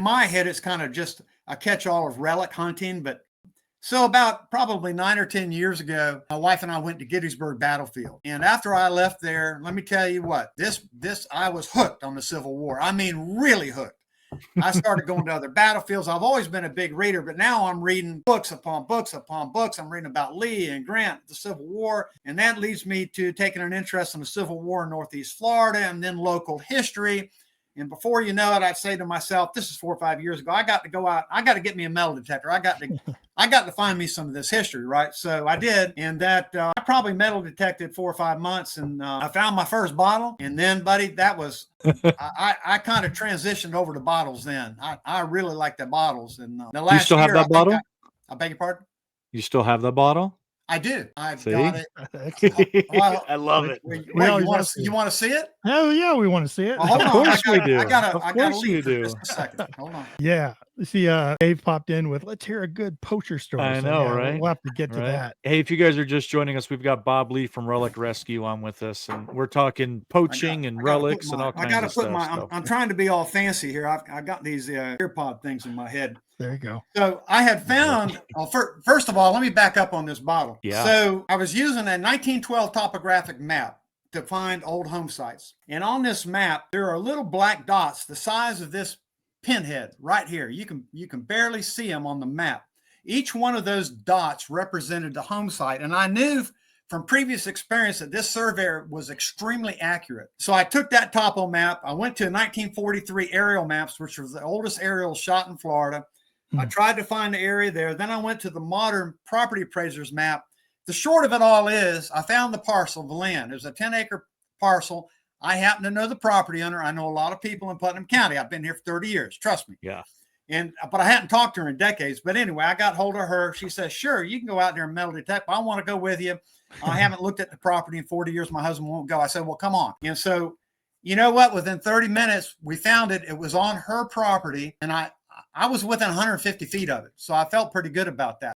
In my head, it's kind of just a catch-all of relic hunting. But so about probably 9 or 10 years ago, my wife and I went to Gettysburg Battlefield. And after I left there, let me tell you what, I was hooked on the Civil War. I mean, really hooked. I started going to other battlefields. I've always been a big reader, but now I'm reading books upon books upon books. I'm reading about Lee and Grant, the Civil War, and that leads me to taking an interest in the Civil War in Northeast Florida and then local history. And before you know it, I'd say to myself, this is 4 or 5 years ago, I got to go out. I got to get me a metal detector. I got to find me some of this history, right? So I did. And that I probably metal detected 4 or 5 months. And I found my first bottle. And then, buddy, that was, I kind of transitioned over to bottles then. I really like the bottles. And the last you still have that bottle? I beg your pardon? You still have the bottle? I do. I've got it. Well, I love it. Wait, you want to see it? Oh yeah, we want to see it. Well, hold on. Of course we do. I gotta leave for just a second. Hold on. Yeah. See, Dave popped in with, let's hear a good poacher story. I know, right? We'll have to get to that. Hey, if you guys are just joining us, we've got Bob Lee from Relic Rescue on with us, and we're talking poaching and relics and all kinds of stuff. I'm trying to be all fancy here. I got these earpod things in my head. There you go. So I had found, first of all, let me back up on this bottle. Yeah. So I was using a 1912 topographic map to find old home sites. And on this map, there are little black dots the size of this pinhead right here. You can barely see them on the map. Each one of those dots represented the home site. And I knew from previous experience that this surveyor was extremely accurate. So I took that topo map. I went to 1943 aerial maps, which was the oldest aerial shot in Florida. I tried to find the area there. Then I went to the modern property appraiser's map. The short of it all is I found the parcel of land. It was a 10-acre parcel. I happen to know the property owner. I know a lot of people in Putnam County. I've been here for 30 years. Trust me. Yeah. But I hadn't talked to her in decades. But anyway, I got hold of her. She says, sure, you can go out there and metal detect. I want to go with you. I haven't looked at the property in 40 years. My husband won't go. I said, well, come on. And so, you know what? Within 30 minutes, we found it. It was on her property. And I was within 150 feet of it. So I felt pretty good about that.